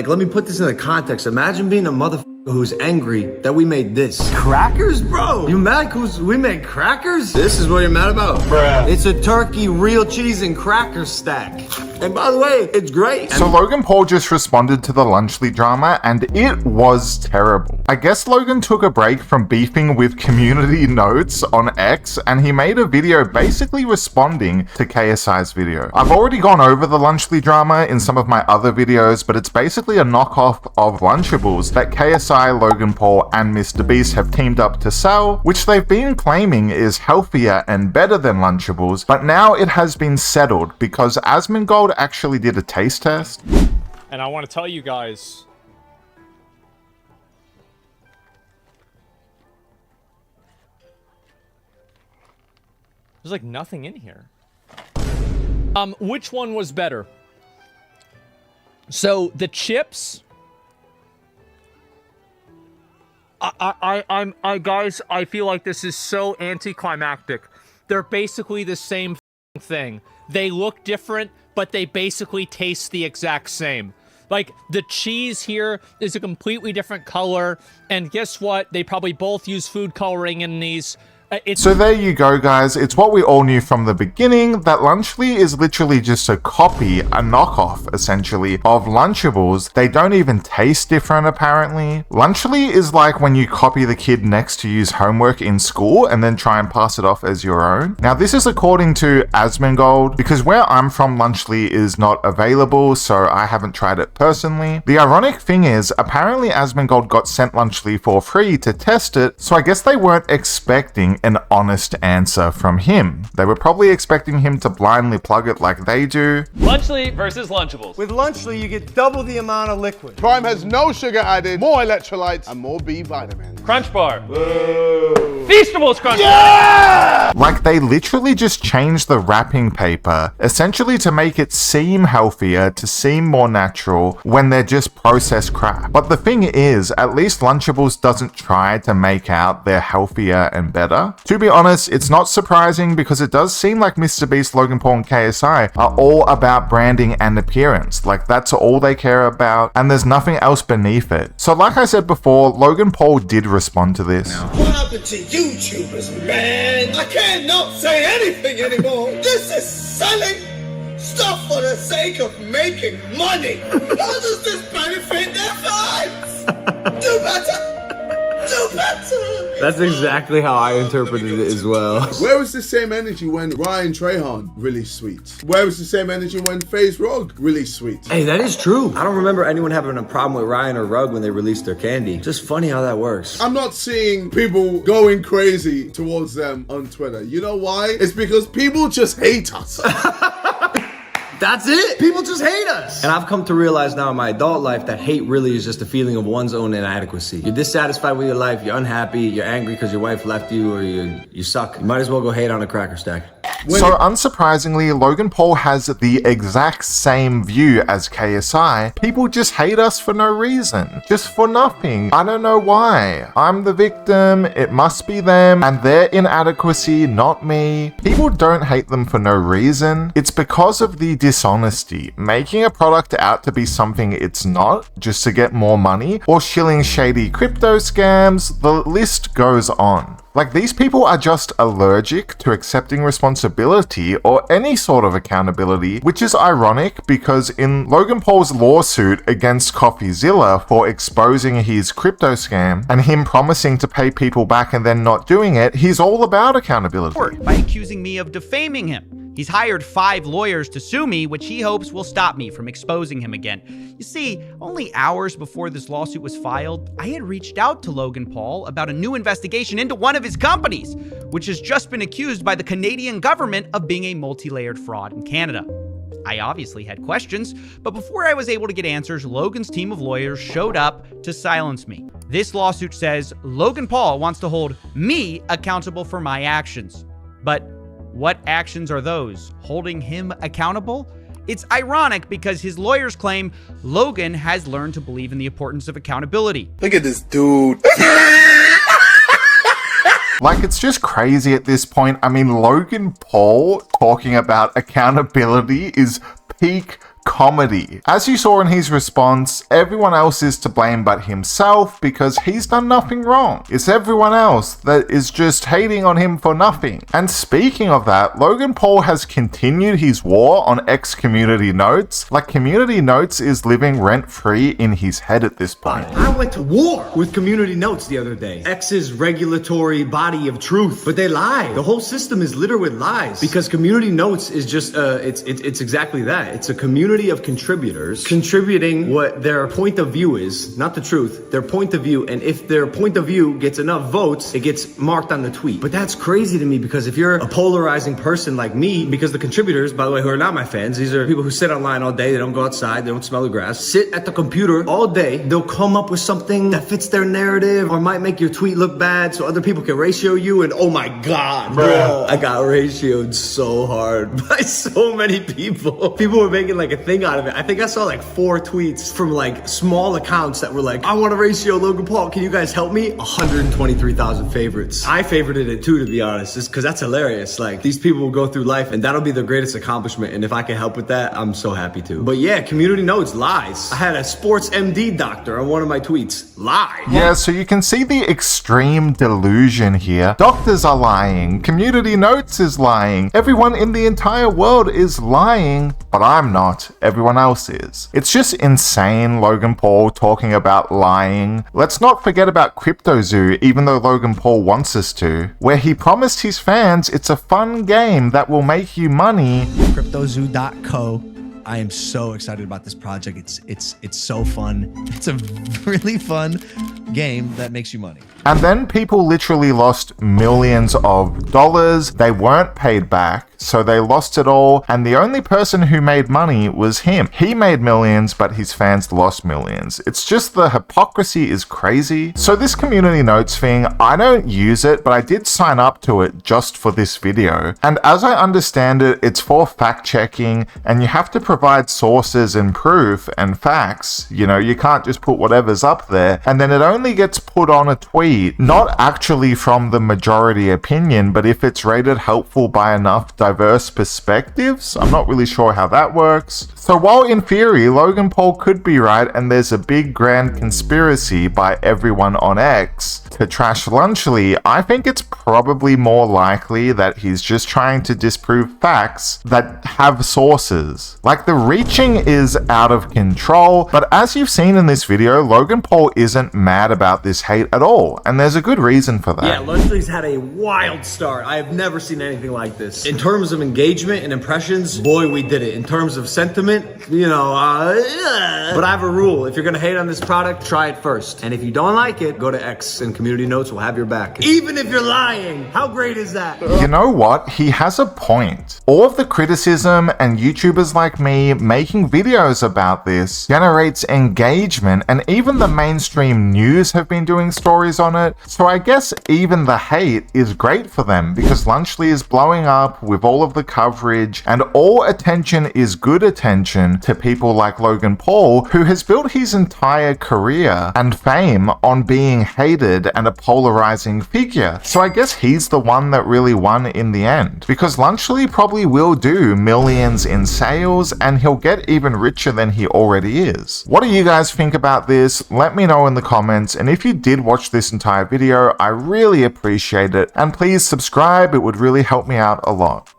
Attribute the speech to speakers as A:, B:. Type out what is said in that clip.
A: Like, let me put this in the context. Imagine being a motherfucker who's angry that we made this. Crackers, bro? You mad cause we made crackers? This is what you're mad about? Bruh. It's a turkey, real cheese, and cracker stack. And by the way, it's great.
B: So Logan Paul just responded to the Lunchly drama, and it was terrible. I guess Logan took a break from beefing with community notes on X, and he made a video basically responding to KSI's video. I've already gone over the Lunchly drama in some of my other videos, but it's basically a knockoff of Lunchables that KSI, Logan Paul, and MrBeast have teamed up to sell, which they've been claiming is healthier and better than Lunchables, but now it has been settled because Asmongold actually did a taste test.
C: And I want to tell you guys, there's like nothing in here. Which one was better? So the chips, guys, I feel like this is so anticlimactic. They're basically the same thing. They look different, but they basically taste the exact same. Like, the cheese here is a completely different color, and guess what? They probably both use food coloring in these.
B: So there you go, guys. It's what we all knew from the beginning, that Lunchly is literally just a copy, a knockoff, essentially, of Lunchables. They don't even taste different, apparently. Lunchly is like when you copy the kid next to you's homework in school and then try and pass it off as your own. Now, this is according to Asmongold, because where I'm from, Lunchly is not available, so I haven't tried it personally. The ironic thing is, apparently Asmongold got sent Lunchly for free to test it, so I guess they weren't expecting an honest answer from him. They were probably expecting him to blindly plug it like they do.
D: Lunchly versus Lunchables.
A: With Lunchly, you get double the amount of liquid.
E: Prime has no sugar added, more electrolytes, and more B vitamins.
D: Crunch Bar. Whoa. Feastables Crunch
E: Yeah!
D: Bar.
B: Like, they literally just changed the wrapping paper, essentially to make it seem healthier, to seem more natural, when they're just processed crap. But the thing is, at least Lunchables doesn't try to make out they're healthier and better. To be honest, it's not surprising because it does seem like MrBeast, Logan Paul, and KSI are all about branding and appearance. Like, that's all they care about, and there's nothing else beneath it. So like I said before, Logan Paul did respond to this.
F: What happened to YouTubers, man? I can't not say anything anymore. This is selling stuff for the sake of making money. How does this benefit their fans? Do better. Do better.
A: That's exactly how I interpreted it as well.
E: Where was the same energy when Ryan Trahan released Sweet? Where was the same energy when FaZe Rug released Sweet?
A: Hey, that is true. I don't remember anyone having a problem with Ryan or Rug when they released their candy. Just funny how that works.
E: I'm not seeing people going crazy towards them on Twitter. You know why? It's because people just hate us.
A: That's it. People just hate us. And I've come to realize now in my adult life that hate really is just a feeling of one's own inadequacy. You're dissatisfied with your life, you're unhappy, you're angry because your wife left you, or you suck. You might as well go hate on a cracker stack.
B: So unsurprisingly, Logan Paul has the exact same view as KSI. People just hate us for no reason. Just for nothing. I don't know why. I'm the victim, it must be them, and their inadequacy, not me. People don't hate them for no reason. It's because of the dishonesty, making a product out to be something it's not, just to get more money, or shilling shady crypto scams. The list goes on. Like, these people are just allergic to accepting responsibility or any sort of accountability, which is ironic because in Logan Paul's lawsuit against CoffeeZilla for exposing his crypto scam and him promising to pay people back and then not doing it, he's all about accountability.
G: By accusing me of defaming him. He's hired 5 lawyers to sue me, which he hopes will stop me from exposing him again. You see, only hours before this lawsuit was filed, I had reached out to Logan Paul about a new investigation into one of his companies, which has just been accused by the Canadian government of being a multi-layered fraud in Canada. I obviously had questions, but before I was able to get answers, Logan's team of lawyers showed up to silence me. This lawsuit says Logan Paul wants to hold me accountable for my actions. But what actions are those? Holding him accountable? It's ironic because his lawyers claim Logan has learned to believe in the importance of accountability.
E: Look at this dude.
B: Like, it's just crazy at this point. I mean, Logan Paul talking about accountability is peak comedy. As you saw in his response, everyone else is to blame but himself because he's done nothing wrong. It's everyone else that is just hating on him for nothing. And speaking of that, Logan Paul has continued his war on X community notes. Like, community notes is living rent-free in his head at this point.
A: I went to war with community notes the other day. X's regulatory body of truth, but they lie. The whole system is littered with lies because community notes is just it's exactly that. It's a community of contributors contributing what their point of view is, not the truth, their point of view. And if their point of view gets enough votes, it gets marked on the tweet. But that's crazy to me because if you're a polarizing person like me, because the contributors, by the way, who are not my fans, these are people who sit online all day, they don't go outside, they don't smell the grass, sit at the computer all day, they'll come up with something that fits their narrative or might make your tweet look bad so other people can ratio you, and oh my god, bro, I got ratioed so hard by so many people. People were making like a thing out of it. I think I saw like 4 tweets from like small accounts that were like, I want to ratio Logan Paul, can you guys help me? 123,000 favorites. I favorited it too, to be honest, just because that's hilarious. Like, these people will go through life and that'll be their greatest accomplishment, and if I can help with that, I'm so happy to. But yeah, community notes, lies. I had a sports MD doctor on one of my tweets. Lie.
B: Yeah, so you can see the extreme delusion here. Doctors are lying, community notes is lying, everyone in the entire world is lying, but I'm not, everyone else is. It's just insane, Logan Paul talking about lying. Let's not forget about CryptoZoo, even though Logan Paul wants us to, where he promised his fans it's a fun game that will make you money.
H: CryptoZoo.co. I am so excited about this project. It's so fun. It's a really fun game that makes you money.
B: And then people literally lost millions of dollars. They weren't paid back, so they lost it all. And the only person who made money was him. He made millions, but his fans lost millions. It's just, the hypocrisy is crazy. So this community notes thing, I don't use it, but I did sign up to it just for this video. And as I understand it, it's for fact checking, and you have to provide sources and proof and facts. You know, you can't just put whatever's up there. And then it only gets put on a tweet, not actually from the majority opinion, but if it's rated helpful by enough diverse perspectives. I'm not really sure how that works. So while in theory, Logan Paul could be right and there's a big grand conspiracy by everyone on X to trash Lunchly, I think it's probably more likely that he's just trying to disprove facts that have sources. Like, the reaching is out of control, but as you've seen in this video, Logan Paul isn't mad about this hate at all, and there's a good reason for that.
A: Yeah, Lunchly's had a wild start. I have never seen anything like this. In terms of engagement and impressions, boy, we did it. In terms of sentiment, you know, but I have a rule. If you're gonna hate on this product, try it first. And if you don't like it, go to X and community notes will have your back. Even if you're lying. How great is that?
B: You know what? He has a point. All of the criticism and YouTubers like me making videos about this generates engagement, and even the mainstream news have been doing stories on it. So I guess even the hate is great for them because Lunchly is blowing up with all of the coverage, and all attention is good attention to people like Logan Paul, who has built his entire career and fame on being hated and a polarizing figure. So I guess he's the one that really won in the end, because Lunchly probably will do millions in sales and he'll get even richer than he already is. What do you guys think about this? Let me know in the comments, and if you did watch this entire video, I really appreciate it, and please subscribe, it would really help me out a lot.